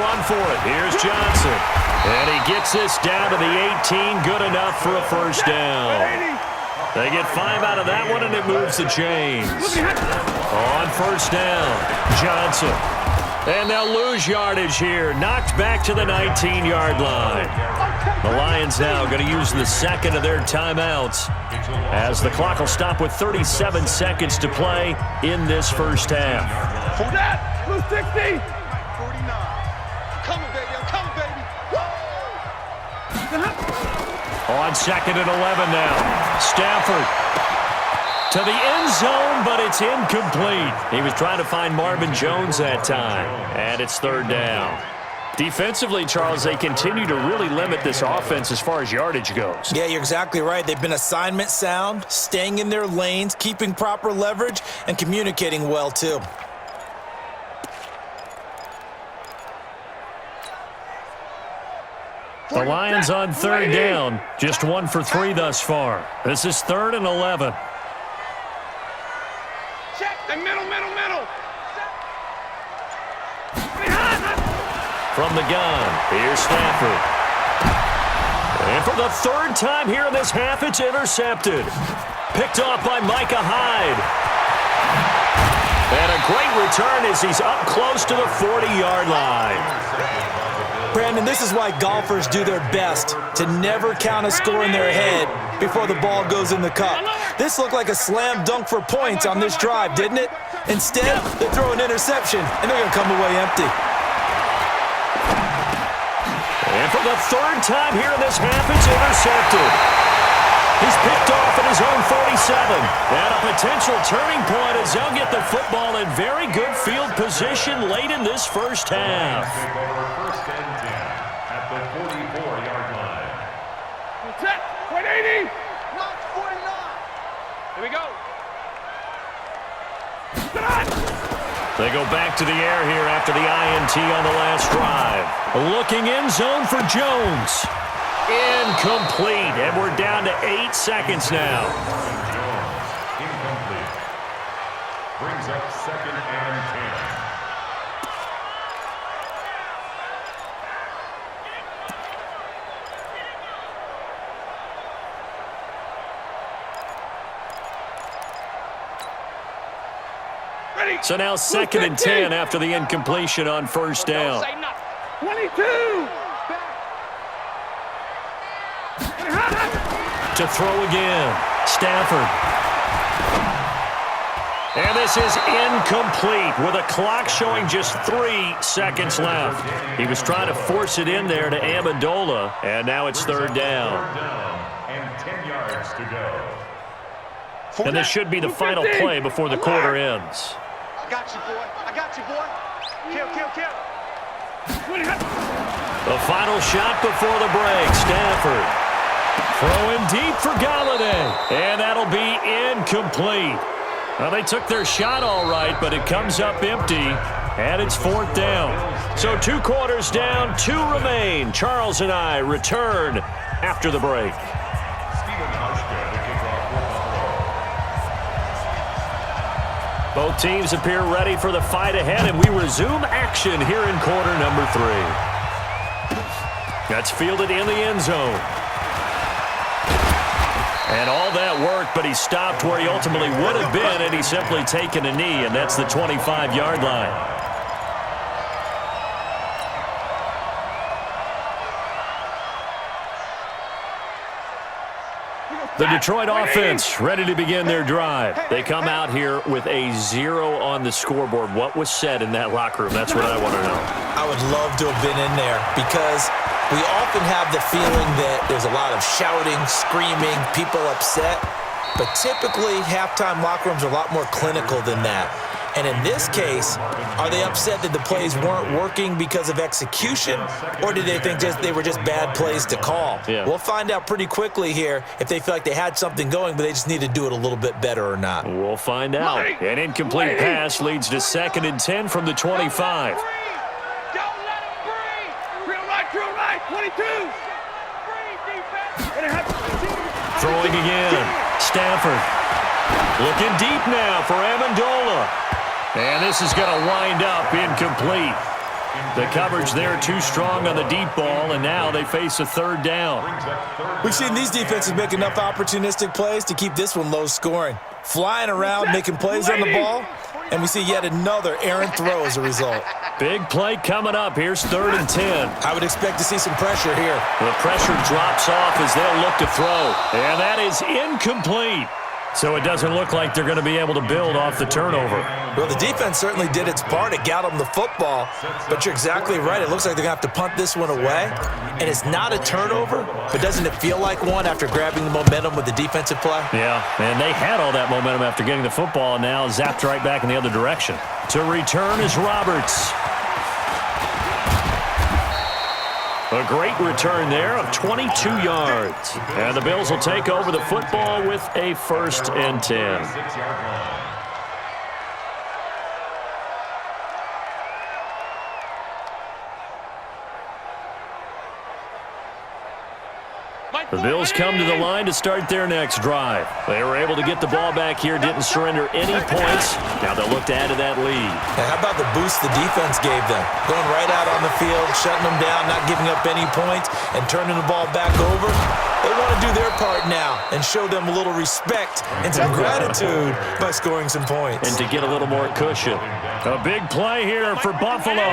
run for it. Here's Johnson. And he gets this down to the 18. Good enough for a first down. They get 5 out of that one, and it moves the chains. On first down, Johnson. And they'll lose yardage here. Knocked back to the 19-yard line. The Lions now going to use the second of their timeouts as the clock will stop with 37 seconds to play in this first half. Hold that. Blue 60. 49. I'm coming, baby. I'm coming, baby. On second and 11 now. Stafford to the end zone, but it's incomplete. He was trying to find Marvin Jones that time, and it's third down. Defensively, Charles, they continue to really limit this offense as far as yardage goes. Yeah, you're exactly right. They've been assignment sound, staying in their lanes, keeping proper leverage, and communicating well, too. The Lions on third down, just 1 for 3 thus far. This is 3rd and 11. Check the middle. From the gun, here's Stafford. And for the 3rd time here in this half, it's intercepted. Picked off by Micah Hyde. And a great return as he's up close to the 40-yard line. Brandon, this is why golfers do their best to never count a score in their head before the ball goes in the cup. This looked like a slam dunk for points on this drive, didn't it? Instead, they throw an interception, and they're going to come away empty. And for the 3rd time here in this half, it's intercepted. He's picked off at his own 47. And a potential turning point as they'll get the football in very good field position late in this first half. First and 10 at the 44-yard line. Set. Point 80. Not 49. Here we go. They go back to the air here after the INT on the last drive. Looking end zone for Jones. Incomplete, and we're down to 8 seconds now. Incomplete. Brings up 2nd and 10. Ready. So now 2nd and 10 after the incompletion on first down. 22. To throw again, Stafford. And this is incomplete with a clock showing just 3 seconds left. He was trying to force it in there to Amendola, and now it's 3rd down. And 10 yards to go. And this should be the final play before the quarter ends. I got you, boy. I got you, boy. Kill. The final shot before the break, Stafford. Throwing deep for Galladay, and that'll be incomplete. Well, they took their shot all right, but it comes up empty, and it's 4th down. So 2 quarters down, 2 remain. Charles and I return after the break. Both teams appear ready for the fight ahead, and we resume action here in quarter number 3. That's fielded in the end zone. And all that worked, but he stopped where he ultimately would have been, and he's simply taken a knee, and that's the 25-yard line. The Detroit offense ready to begin their drive. They come out here with a 0 on the scoreboard. What was said in that locker room? That's what I want to know. I would love to have been in there because we often have the feeling that there's a lot of shouting, screaming, people upset. But typically, halftime locker rooms are a lot more clinical than that. And in this case, are they upset that the plays weren't working because of execution, or did they think they were just bad plays to call? Yeah. We'll find out pretty quickly here if they feel like they had something going, but they just need to do it a little bit better or not. We'll find out. An incomplete pass leads to 2nd and 10 from the 25. Don't let him breathe. Drill right. 22. Throwing again. Stafford. Looking deep now for Amendola. And this is going to wind up incomplete. The coverage there too strong on the deep ball, and now they face a third down. We've seen these defenses make enough opportunistic plays to keep this one low scoring. Flying around, making plays on the ball, and we see yet another errant throw as a result. Big play coming up. Here's 3rd and 10. I would expect to see some pressure here. The pressure drops off as they'll look to throw, and that is incomplete. So it doesn't look like they're going to be able to build off the turnover. Well, the defense certainly did its part. It got them the football, but you're exactly right. It looks like they're going to have to punt this one away, and it's not a turnover, but doesn't it feel like one after grabbing the momentum with the defensive play? Yeah, and they had all that momentum after getting the football, and now zapped right back in the other direction. To return is Roberts. A great return there of 22 yards. And the Bills will take over the football with a 1st and 10. The Bills come to the line to start their next drive. They were able to get the ball back here, didn't surrender any points. Now they'll look to add to that lead. And how about the boost the defense gave them? Going right out on the field, shutting them down, not giving up any points, and turning the ball back over. They want to do their part now and show them a little respect and some gratitude by scoring some points. And to get a little more cushion. A big play here for Buffalo.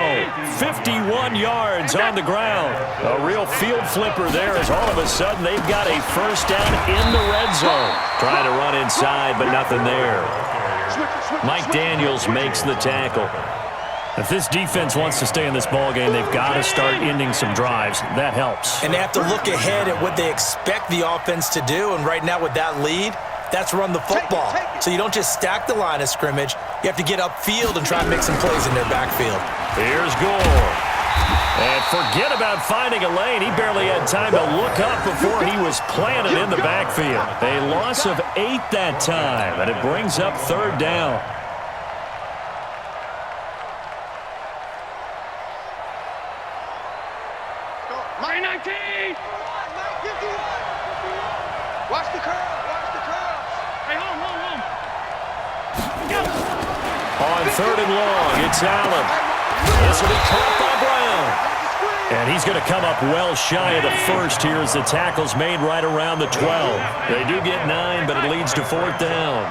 51 yards on the ground. A real field flipper there as all of a sudden they've got a 1st down in the red zone. Trying to run inside, but nothing there. Mike Daniels makes the tackle. If this defense wants to stay in this ballgame, they've got to start ending some drives. That helps. And they have to look ahead at what they expect the offense to do. And right now with that lead, that's run the football. So you don't just stack the line of scrimmage. You have to get upfield and try and make some plays in their backfield. Here's Gore. And forget about finding a lane. He barely had time to look up before he was planted in the backfield. A loss of 8 that time, and it brings up 3rd down. Line 19! Watch the curl! Watch the curl! Hey, home! On 3rd and long, it's Allen. This will be caught by Brown. And he's going to come up well shy of the 1st here as the tackle's made right around the 12. They do get 9, but it leads to 4th down.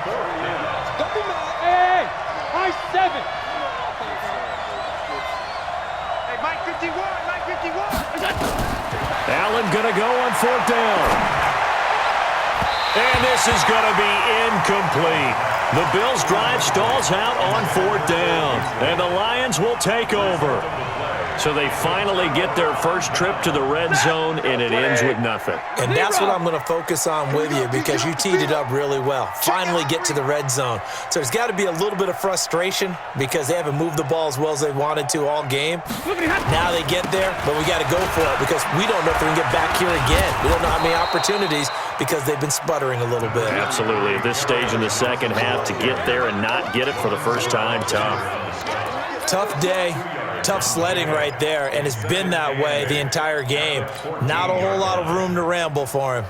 Hey! High 7! Hey, Mike 51! Mike 51! Allen going to go on 4th down. And this is going to be incomplete. The Bills' drive stalls out on 4th down. And the Lions will take over. So they finally get their first trip to the red zone, and it ends with nothing. And that's what I'm going to focus on with you because you teed it up really well. Finally get to the red zone. So there's got to be a little bit of frustration because they haven't moved the ball as well as they wanted to all game. Now they get there, but we got to go for it because we don't know if they can get back here again. We don't know how many opportunities because they've been sputtering a little bit. Absolutely. At this stage in the second half, to get there and not get it for the first time, tough. Tough day. Tough sledding right there, and it's been that way the entire game. Not a whole lot of room to ramble for him.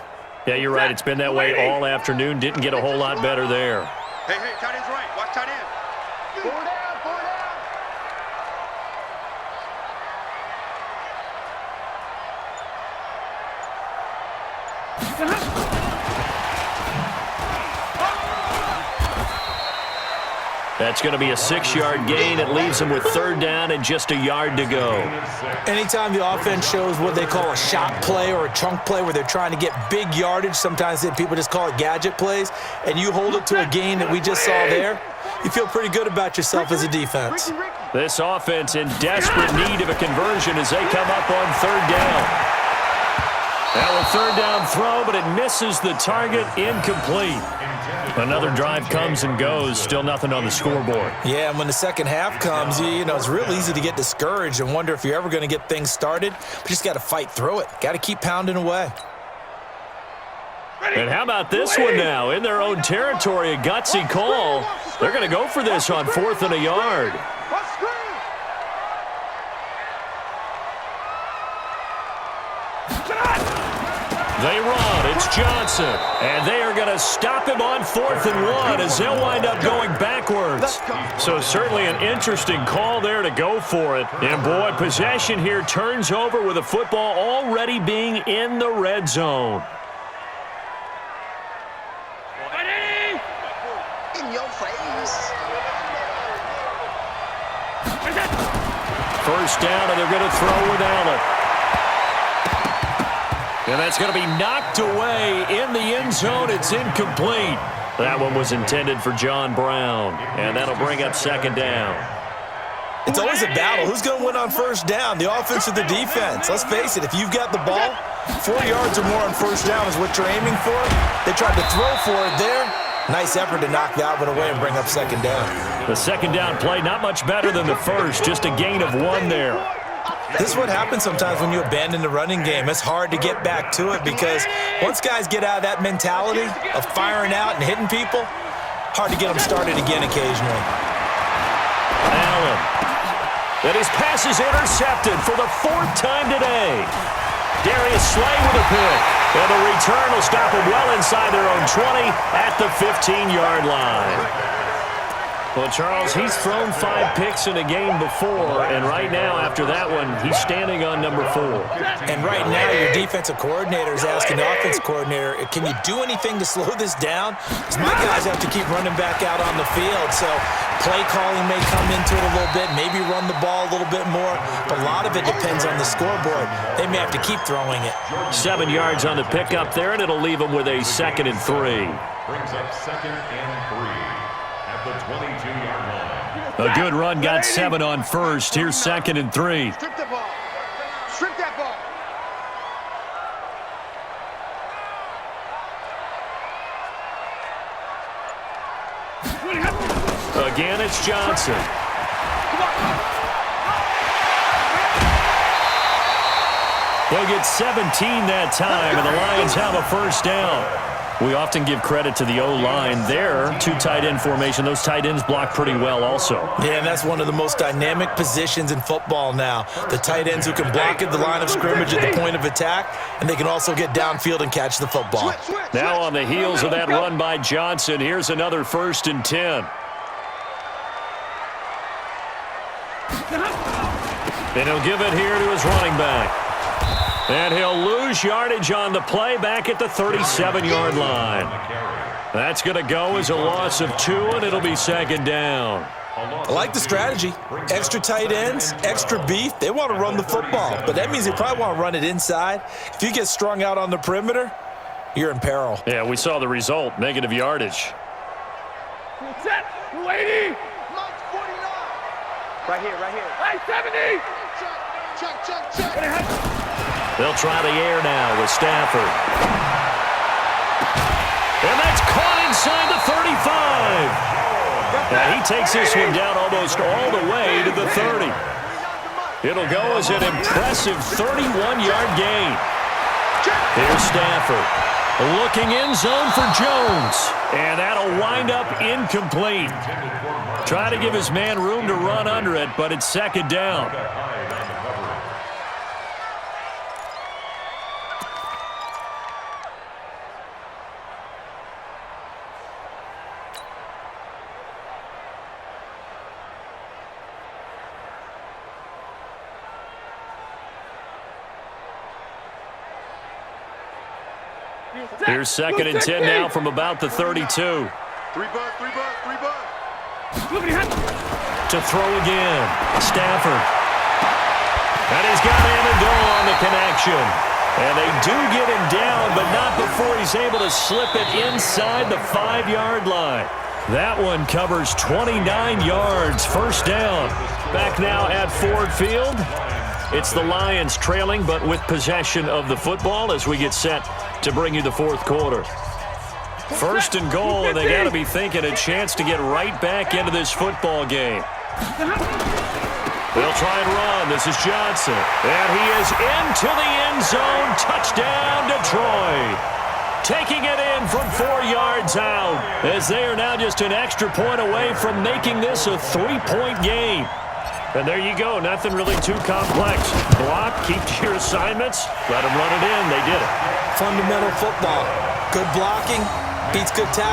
Yeah, you're right. It's been that way all afternoon. Didn't get a whole lot better there. Hey, tight end's right. Watch tight end. 4 down, 4 down. That's going to be a 6-yard gain. It leaves them with 3rd down and just a yard to go. Anytime the offense shows what they call a shot play or a chunk play where they're trying to get big yardage, sometimes people just call it gadget plays, and you hold it to a gain that we just saw there, you feel pretty good about yourself as a defense. This offense in desperate need of a conversion as they come up on 3rd down. Now a 3rd down throw, but it misses the target, incomplete. Another drive comes and goes, still nothing on the scoreboard. Yeah, and when the second half comes, you know, it's real easy to get discouraged and wonder if you're ever going to get things started. But you just got to fight through it. Got to keep pounding away. And how about this one now? In their own territory, a gutsy call. They're going to go for this on 4th and a yard. They run. It's Johnson, and they are going to stop him on 4th and 1 as they'll wind up going backwards. So certainly an interesting call there to go for it. And, boy, possession here turns over with the football already being in the red zone. In your face. First down, and they're going to throw with Allen. And that's going to be knocked away in the end zone. It's incomplete. That one was intended for John Brown, and that'll bring up 2nd down. It's always a battle. Who's going to win on first down, the offense or the defense? Let's face it, if you've got the ball, 4 yards or more on first down is what you're aiming for. They tried to throw for it there. Nice effort to knock that one away and bring up 2nd down. The 2nd down play, not much better than the first, just a gain of 1 there. This is what happens sometimes when you abandon the running game. It's hard to get back to it because once guys get out of that mentality of firing out and hitting people, hard to get them started again occasionally. Allen. And his pass is intercepted for the 4th time today. Darius Slay with a pick. And the return will stop them well inside their own 20 at the 15-yard line. Well, Charles, he's thrown 5 picks in a game before, and right now, after that one, he's standing on number 4. And right now, your defensive coordinator is asking the offense coordinator, can you do anything to slow this down? Because my guys have to keep running back out on the field, so play calling may come into it a little bit, maybe run the ball a little bit more, but a lot of it depends on the scoreboard. They may have to keep throwing it. 7 yards on the pickup there, and it'll leave them with a 2nd and 3. Brings up 2nd and 3. The 22-yard line. A good run, got 7 on first. Here's 2nd and 3. Strip the ball. Strip that ball. Again, it's Johnson. They'll get 17 that time, and the Lions have a first down. We often give credit to the O-line there. 2 tight end formation. Those tight ends block pretty well also. Yeah, and that's one of the most dynamic positions in football now. The tight ends who can block at the line of scrimmage at the point of attack, and they can also get downfield and catch the football. Now on the heels of that run by Johnson, here's another 1st and 10. And he'll give it here to his running back. And he'll lose yardage on the play back at the 37-yard line. That's going to go as a loss of 2, and it'll be 2nd down. I like the strategy. Extra tight ends, extra beef. They want to run the football, but that means they probably want to run it inside. If you get strung out on the perimeter, you're in peril. Yeah, we saw the result, negative yardage. Set. 280. Right here, right here. Hey, 70. Check. They'll try the air now with Stafford. And that's caught inside the 35. Now he takes this one down almost all the way to the 30. It'll go as an impressive 31-yard gain. Here's Stafford. Looking in zone for Jones. And that'll wind up incomplete. Try to give his man room to run under it, but it's 2nd down. Here's 2nd and 10 now from about the 32. 3 bud. To throw again. Stafford. And he's got Amendola on the connection. And they do get him down, but not before he's able to slip it inside the 5-yard line. That one covers 29 yards. First down. Back now at Ford Field. It's the Lions trailing, but with possession of the football as we get set to bring you the 4th quarter. 1st and goal, and they got to be thinking a chance to get right back into this football game. They'll try and run. This is Johnson. And he is into the end zone. Touchdown, Detroit. Taking it in from 4 yards out, as they are now just an extra point away from making this a 3-point game. And there you go. Nothing really too complex. Block, keep to your assignments, let them run it in. They did it. Fundamental football. Good blocking beats good tackling.